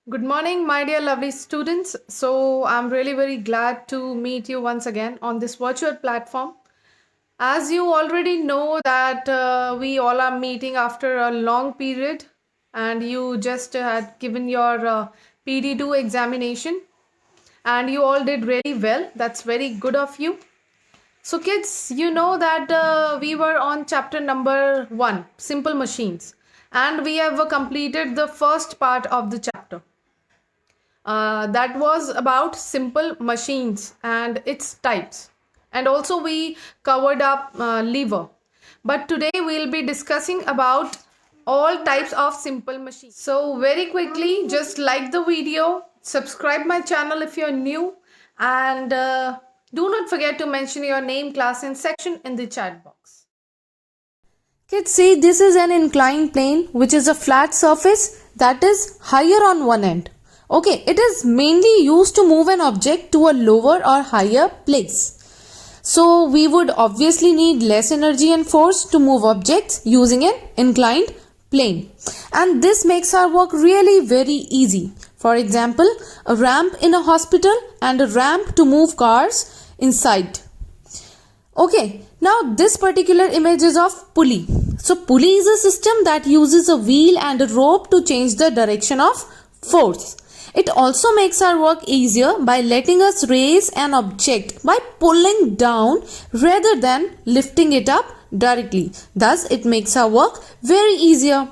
Good morning, my dear lovely students. So, I'm really very glad to meet you once again on this virtual platform. As you already know that we all are meeting after a long period and you just had given your PD2 examination and you all did really well. That's very good of you. So, kids, you know that we were on chapter number 1, Simple Machines, and we have completed the first part of the chapter. That was about simple machines and its types. And also we covered up lever. But today we'll be discussing about all types of simple machines. So very quickly, just like the video, subscribe my channel if you're new, and do not forget to mention your name, class and section in the chat box. Kids, see, this is an inclined plane which is a flat surface that is higher on one end. Okay, it is mainly used to move an object to a lower or higher place. So we would obviously need less energy and force to move objects using an inclined plane. And this makes our work really very easy. For example, a ramp in a hospital and a ramp to move cars inside. Okay, now this particular image is of pulley. So pulley is a system that uses a wheel and a rope to change the direction of force. It also makes our work easier by letting us raise an object by pulling down rather than lifting it up directly. Thus, it makes our work very easier.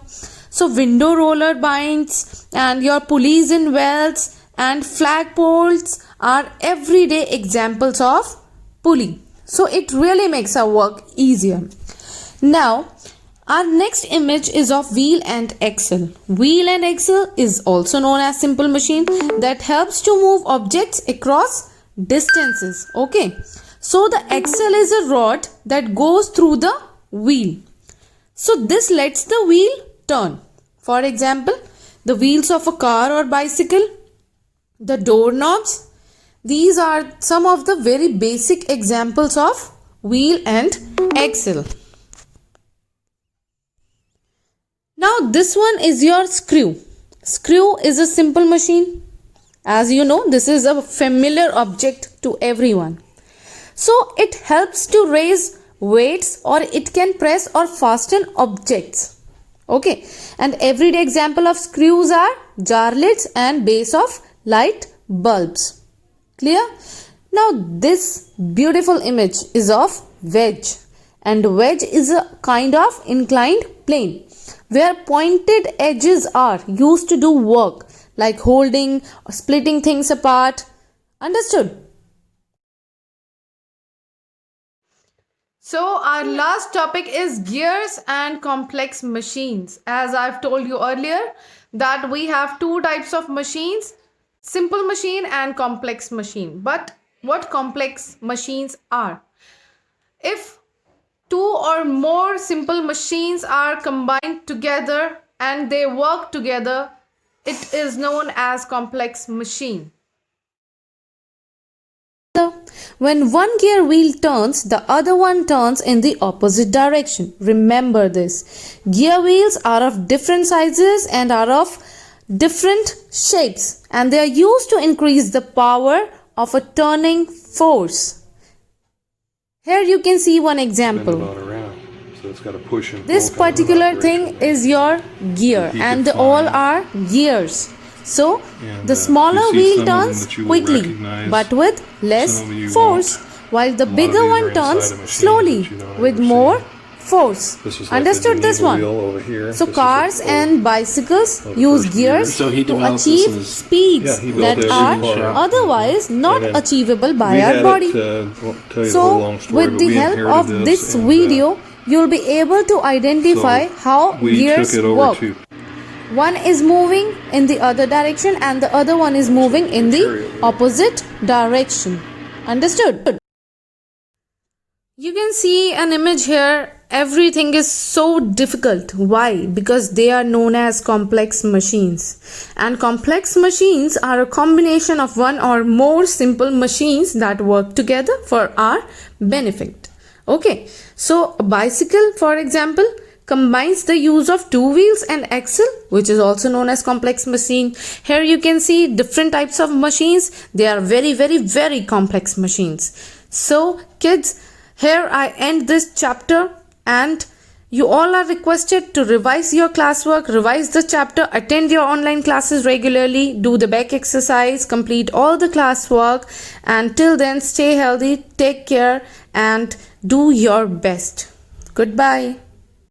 So, window roller binds and your pulleys in wells and flagpoles are everyday examples of pulley. So, it really makes our work easier. Now, our next image is of wheel and axle. Wheel and axle is also known as simple machine that helps to move objects across distances. Okay. So the axle is a rod that goes through the wheel. So this lets the wheel turn. For example, the wheels of a car or bicycle, the doorknobs. These are some of the very basic examples of wheel and axle. Now this one is your screw. Screw is a simple machine. As you know, this is a familiar object to everyone. So it helps to raise weights or it can press or fasten objects. Okay. And everyday example of screws are jar lids and base of light bulbs. Clear? Now this beautiful image is of wedge. And wedge is a kind of inclined plane where pointed edges are used to do work like holding or splitting things apart. Understood? So our last topic is gears and complex machines. As I've told you earlier that we have two types of machines, simple machine and complex machine. But what complex machines are? If two or more simple machines are combined together and they work together, it is known as complex machine. When one gear wheel turns, the other one turns in the opposite direction. Remember this. Gear wheels are of different sizes and are of different shapes, and they are used to increase the power of a turning force. Here you can see one example. This particular thing is your gear and all are gears. So the smaller wheel turns quickly but with less force, while the bigger one turns slowly with more force. Understood this one? So cars and bicycles use gears to achieve speeds that are otherwise not achievable by our body. So with the help of this video, you'll be able to identify how gears work. One is moving in the other direction and the other one is moving in the opposite direction. Understood? You can see an image here. Everything is so difficult. Why? Because they are known as complex machines. And complex machines are a combination of one or more simple machines that work together for our benefit. Okay. So a bicycle, for example, combines the use of two wheels and axle, which is also known as complex machine. Here you can see different types of machines. They are very, very, very complex machines. So kids, here I end this chapter, and you all are requested to revise your classwork, revise the chapter, attend your online classes regularly, do the back exercise, complete all the classwork, and till then stay healthy, take care, and do your best. Goodbye.